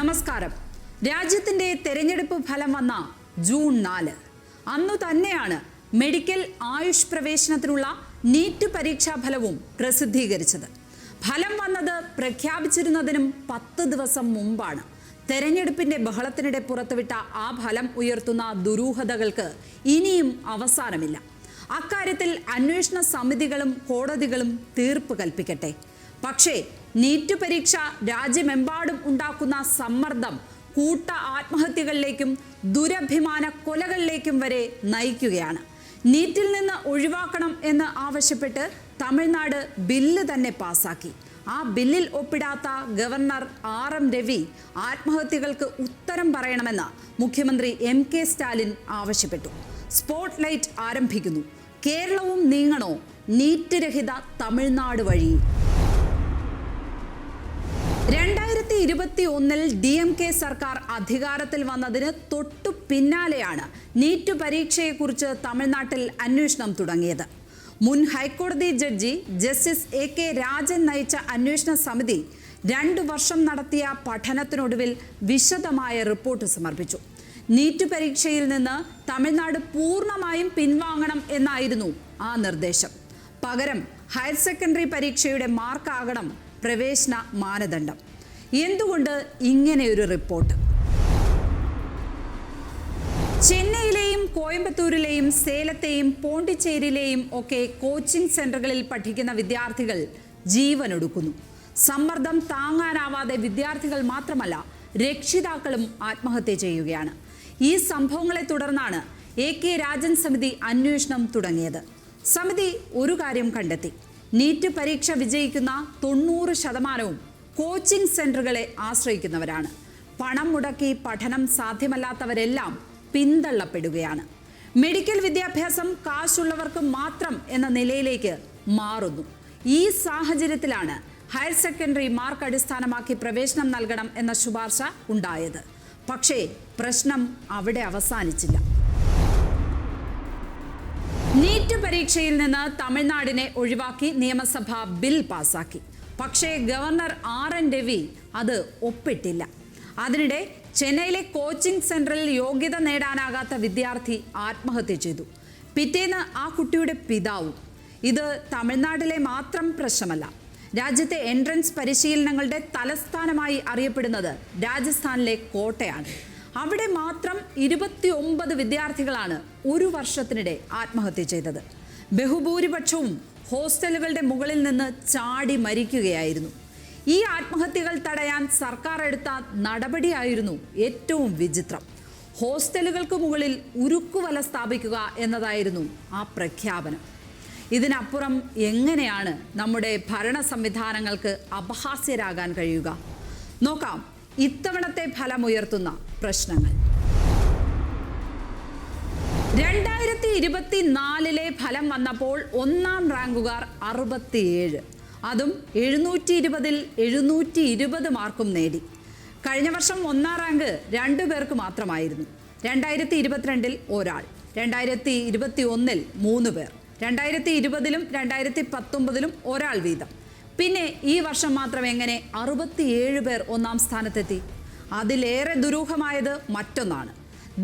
നമസ്കാരം. രാജ്യത്തിന്റെ തെരഞ്ഞെടുപ്പ് ഫലം വന്ന ജൂൺ 4 അന്നു തന്നെയാണ് മെഡിക്കൽ ആയുഷ് പ്രവേശനത്തിനുള്ള നീറ്റ് പരീക്ഷാ ഫലവും പ്രസിദ്ധീകരിച്ചത്. ഫലം വന്നത് പ്രഖ്യാപിച്ചിരുന്നതിനും 10 ദിവസം മുമ്പാണ്. തെരഞ്ഞെടുപ്പിന്റെ ബഹളത്തിനിടെ പുറത്തുവിട്ട ആ ഫലം ഉയർത്തുന്ന ദുരൂഹതകൾക്ക് ഇനിയും അവസാനമില്ല. അക്കാര്യത്തിൽ അന്വേഷണ സമിതികളും കോടതികളും തീർപ്പ് കൽപ്പിക്കട്ടെ. പക്ഷേ നീറ്റ് പരീക്ഷ രാജ്യമെമ്പാടും ഉണ്ടാക്കുന്ന സമ്മർദ്ദം കൂട്ട ആത്മഹത്യകളിലേക്കും ദുരഭിമാന കൊലകളിലേക്കും വരെ നയിക്കുകയാണ്. നീറ്റിൽ നിന്ന് ഒഴിവാക്കണം എന്ന് ആവശ്യപ്പെട്ട് തമിഴ്നാട് ബില്ല് തന്നെ പാസാക്കി. ആ ബില്ലിൽ ഒപ്പിടാത്ത ഗവർണർ RM രവി ആത്മഹത്യകൾക്ക് ഉത്തരം പറയണമെന്ന് മുഖ്യമന്ത്രി MK സ്റ്റാലിൻ ആവശ്യപ്പെട്ടു. സ്പോട്ട് ലൈറ്റ് ആരംഭിക്കുന്നു. കേരളവും നീങ്ങണോ നീറ്റ് രഹിത തമിഴ്നാട് വഴി? 2021 DMK സർക്കാർ അധികാരത്തിൽ വന്നതിന് തൊട്ടു പിന്നാലെയാണ് നീറ്റ് പരീക്ഷയെക്കുറിച്ച് തമിഴ്നാട്ടിൽ അന്വേഷണം തുടങ്ങിയത്. മുൻ ഹൈക്കോടതി ജഡ്ജി ജസ്റ്റിസ് AK രാജൻ നയിച്ച അന്വേഷണ സമിതി 2 വർഷം നടത്തിയ പഠനത്തിനൊടുവിൽ വിശദമായ റിപ്പോർട്ട് സമർപ്പിച്ചു. നീറ്റ് പരീക്ഷയിൽ നിന്ന് തമിഴ്നാട് പൂർണ്ണമായും പിൻവാങ്ങണം എന്നായിരുന്നു ആ നിർദ്ദേശം. പകരം ഹയർ സെക്കൻഡറി പരീക്ഷയുടെ മാർക്കാകണം പ്രവേശന മാനദണ്ഡം. എന്തുകൊണ്ട് ഇങ്ങനെയൊരു റിപ്പോർട്ട്? ചെന്നൈയിലെയും കോയമ്പത്തൂരിലെയും സേലത്തെയും പോണ്ടിച്ചേരിയിലെയും ഒക്കെ കോച്ചിംഗ് സെന്ററുകളിൽ പഠിക്കുന്ന വിദ്യാർത്ഥികൾ ജീവനൊടുക്കുന്നു. സമ്മർദ്ദം താങ്ങാനാവാതെ വിദ്യാർത്ഥികൾ മാത്രമല്ല, രക്ഷിതാക്കളും ആത്മഹത്യ ചെയ്യുകയാണ്. ഈ സംഭവങ്ങളെ തുടർന്നാണ് AK രാജൻ സമിതി അന്വേഷണം തുടങ്ങിയത്. സമിതി ഒരു കാര്യം കണ്ടെത്തി: നീറ്റ് പരീക്ഷ വിജയിക്കുന്ന 90% കോച്ചിംഗ് സെന്ററുകളെ ആശ്രയിക്കുന്നവരാണ്. പണം മുടക്കി പഠനം സാധ്യമല്ലാത്തവരെല്ലാം പിന്തള്ളപ്പെടുകയാണ്. മെഡിക്കൽ വിദ്യാഭ്യാസം കാശുള്ളവർക്ക് മാത്രം എന്ന നിലയിലേക്ക് മാറുന്നു. ഈ സാഹചര്യത്തിലാണ് ഹയർ സെക്കൻഡറി മാർക്ക് അടിസ്ഥാനമാക്കി പ്രവേശനം നൽകണം എന്ന ശുപാർശ ഉണ്ടായത്. പക്ഷേ പ്രശ്നം അവിടെ അവസാനിച്ചില്ല. നീറ്റ് പരീക്ഷയിൽ നിന്ന് തമിഴ്നാടിനെ ഒഴിവാക്കി നിയമസഭ ബിൽ പാസാക്കി. പക്ഷേ ഗവർണർ RM രവി അത് ഒപ്പിട്ടില്ല. അതിനിടെ ചെന്നൈയിലെ കോച്ചിംഗ് സെന്ററിൽ യോഗ്യത നേടാനാകാത്ത വിദ്യാർത്ഥി ആത്മഹത്യ ചെയ്തു. പിറ്റേന്ന് ആ കുട്ടിയുടെ പിതാവും. ഇത് തമിഴ്നാട്ടിലെ മാത്രം പ്രശ്നമല്ല. രാജ്യത്തെ എൻട്രൻസ് പരിശീലനങ്ങളുടെ തലസ്ഥാനമായി അറിയപ്പെടുന്നത് രാജസ്ഥാനിലെ കോട്ടയാണ്. അവിടെ മാത്രം 29 വിദ്യാർത്ഥികളാണ് ഒരു വർഷത്തിനിടെ ആത്മഹത്യ ചെയ്തത്. ബഹുഭൂരിപക്ഷവും ഹോസ്റ്റലുകളുടെ മുകളിൽ നിന്ന് ചാടി മരിക്കുകയായിരുന്നു. ഈ ആത്മഹത്യകൾ തടയാൻ സർക്കാർ എടുത്ത നടപടിയായിരുന്നു ഏറ്റവും വിചിത്രം. ഹോസ്റ്റലുകൾക്ക് മുകളിൽ ഉരുക്കുവല സ്ഥാപിക്കുക എന്നതായിരുന്നു ആ പ്രഖ്യാപനം. ഇതിനപ്പുറം എങ്ങനെയാണ് നമ്മുടെ ഭരണ സംവിധാനങ്ങൾക്ക് അപഹാസ്യരാകാൻ കഴിയുക? നോക്കാം ഇത്തവണത്തെ ഫലമുയർത്തുന്ന പ്രശ്നങ്ങൾ. 2024 ഫലം വന്നപ്പോൾ ഒന്നാം റാങ്കുകാർ 67, അതും 720-ൽ 720 മാർക്കും നേടി. കഴിഞ്ഞ വർഷം ഒന്നാം റാങ്ക് 2 പേർക്ക് മാത്രമായിരുന്നു. 2022 ഒരാൾ, 2021 3 പേർ, 2020-ലും 2019-ലും ഒരാൾ വീതം. പിന്നെ ഈ വർഷം മാത്രം എങ്ങനെ 67 പേർ ഒന്നാം സ്ഥാനത്തെത്തി? അതിലേറെ ദുരൂഹമായത് മറ്റൊന്നാണ്.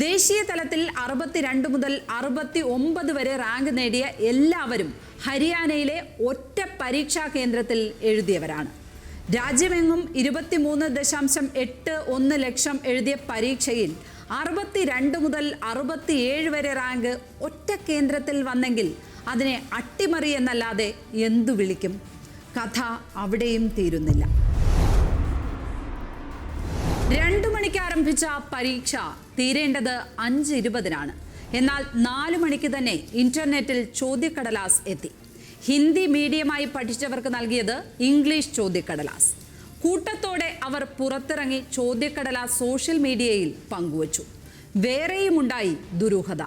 ദേശീയ തലത്തിൽ 62 മുതൽ 69 വരെ റാങ്ക് നേടിയ എല്ലാവരും ഹരിയാനയിലെ ഒറ്റ പരീക്ഷാ കേന്ദ്രത്തിൽ എഴുതിയവരാണ്. രാജ്യമെങ്ങും 23.81 ലക്ഷം എഴുതിയ പരീക്ഷയിൽ 62 മുതൽ 67 വരെ റാങ്ക് ഒറ്റ കേന്ദ്രത്തിൽ വന്നെങ്കിൽ അതിനെ അട്ടിമറി എന്നല്ലാതെ എന്തു വിളിക്കും? കഥ അവിടെയും തീരുന്നില്ല. 2 മണിക്ക് ആരംഭിച്ച പരീക്ഷ തീരേണ്ടത് 5:20-നാണ്. എന്നാൽ 4 മണിക്ക് തന്നെ ഇന്റർനെറ്റിൽ ചോദ്യക്കടലാസ് എത്തി. ഹിന്ദി മീഡിയമായി പഠിച്ചവർക്ക് നൽകിയത് ഇംഗ്ലീഷ് ചോദ്യക്കടലാസ്. കൂട്ടത്തോടെ അവർ പുറത്തിറങ്ങി ചോദ്യക്കടലാസ് സോഷ്യൽ മീഡിയയിൽ പങ്കുവച്ചു. വേറെയുമുണ്ടായി ദുരൂഹത.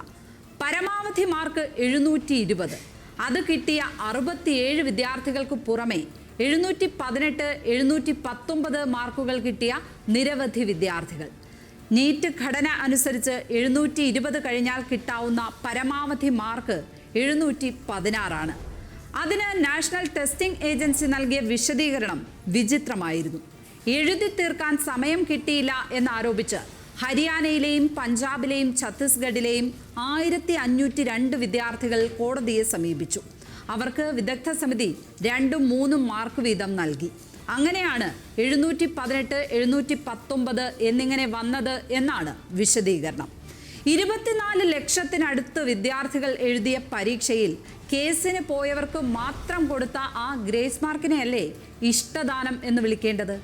പരമാവധി മാർക്ക് 720. അത് കിട്ടിയ 67 വിദ്യാർത്ഥികൾക്ക് പുറമെ 718, 719 മാർക്കുകൾ കിട്ടിയ നിരവധി വിദ്യാർത്ഥികൾ. നീറ്റ് ഘടന അനുസരിച്ച് 720 കഴിഞ്ഞാൽ കിട്ടാവുന്ന പരമാവധി മാർക്ക് 716. അതിന് നാഷണൽ ടെസ്റ്റിംഗ് ഏജൻസി നൽകിയ വിശദീകരണം വിചിത്രമായിരുന്നു. എഴുതി തീർക്കാൻ സമയം കിട്ടിയില്ല എന്നാരോപിച്ച് ഹരിയാനയിലെയും പഞ്ചാബിലെയും ഛത്തീസ്ഗഡിലെയും 1502 വിദ്യാർത്ഥികൾ കോടതിയെ സമീപിച്ചു. അവർക്ക് വിദഗ്ധ സമിതി 2-3 മാർക്ക് വീതം നൽകി. അങ്ങനെയാണ് 718, 719 എന്നിങ്ങനെ വന്നത് എന്നാണ് വിശദീകരണം. 24 ലക്ഷത്തിനടുത്ത് വിദ്യാർത്ഥികൾ എഴുതിയ പരീക്ഷയിൽ കേസിന് പോയവർക്ക് മാത്രം കൊടുത്ത ആ ഗ്രേസ് മാർക്കിനെയല്ലേ ഇഷ്ടദാനം എന്ന് വിളിക്കേണ്ടത്?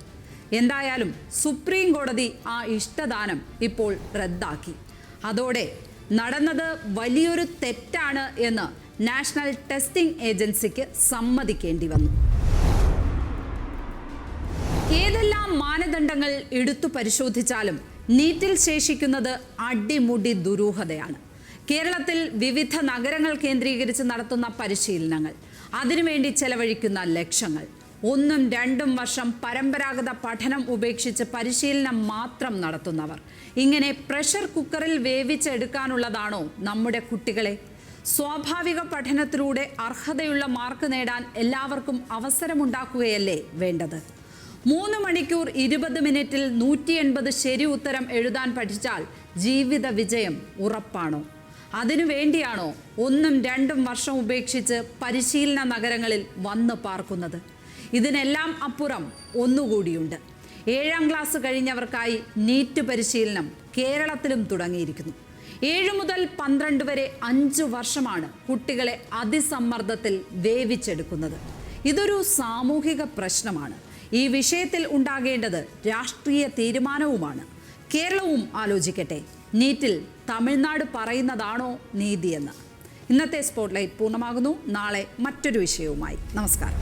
എന്തായാലും സുപ്രീം കോടതി ആ ഇഷ്ടദാനം ഇപ്പോൾ റദ്ദാക്കി. അതോടെ നടന്നത് വലിയൊരു തെറ്റാണ് എന്ന് നാഷണൽ ടെസ്റ്റിംഗ് ഏജൻസിക്ക് സമ്മതിക്കേണ്ടി വന്നു. ഏതെല്ലാം മാനദണ്ഡങ്ങൾ എടുത്തു പരിശോധിച്ചാലും നീറ്റിൽ ശേഷിക്കുന്നത് അടിമുടി ദുരൂഹതയാണ്. കേരളത്തിൽ വിവിധ നഗരങ്ങൾ കേന്ദ്രീകരിച്ച് നടത്തുന്ന പരിശീലനങ്ങൾ, അതിനുവേണ്ടി ചെലവഴിക്കുന്ന ലക്ഷങ്ങൾ, 1-2 വർഷം പരമ്പരാഗത പഠനം ഉപേക്ഷിച്ച് പരിശീലനം മാത്രം നടത്തുന്നവർ, ഇങ്ങനെ പ്രഷർ കുക്കറിൽ വേവിച്ചെടുക്കാനുള്ളതാണോ നമ്മുടെ കുട്ടികളെ? സ്വാഭാവിക പഠനത്തിലൂടെ അർഹതയുള്ള മാർക്ക് നേടാൻ എല്ലാവർക്കും അവസരമുണ്ടാക്കുകയല്ലേ വേണ്ടത്? 3 മണിക്കൂർ 20 മിനിറ്റിൽ 180 ശരി ഉത്തരം എഴുതാൻ പഠിച്ചാൽ ജീവിത വിജയം ഉറപ്പാണോ? അതിനുവേണ്ടിയാണോ 1-2 വർഷം ഉപേക്ഷിച്ച് പരിശീലന നഗരങ്ങളിൽ വന്ന് പാർക്കുന്നത്? ഇതിനെല്ലാം അപ്പുറം ഒന്നുകൂടിയുണ്ട്. 7ാം ക്ലാസ് കഴിഞ്ഞവർക്കായി നീറ്റ് പരിശീലനം കേരളത്തിലും തുടങ്ങിയിരിക്കുന്നു. 7 മുതൽ 12 വരെ 5 വർഷമാണ് കുട്ടികളെ അതിസമ്മർദ്ദത്തിൽ വേവിച്ചെടുക്കുന്നത്. ഇതൊരു സാമൂഹിക പ്രശ്നമാണ്. ഈ വിഷയത്തിൽ ഉണ്ടാകേണ്ടത് രാഷ്ട്രീയ തീരുമാനവുമാണ്. കേരളവും ആലോചിക്കട്ടെ, നീറ്റിൽ തമിഴ്നാട് പറയുന്നതാണോ നീതിയെന്ന്. ഇന്നത്തെ സ്പോട്ട്ലൈറ്റ് പൂർണ്ണമാകുന്നു. നാളെ മറ്റൊരു വിഷയവുമായി. നമസ്കാരം.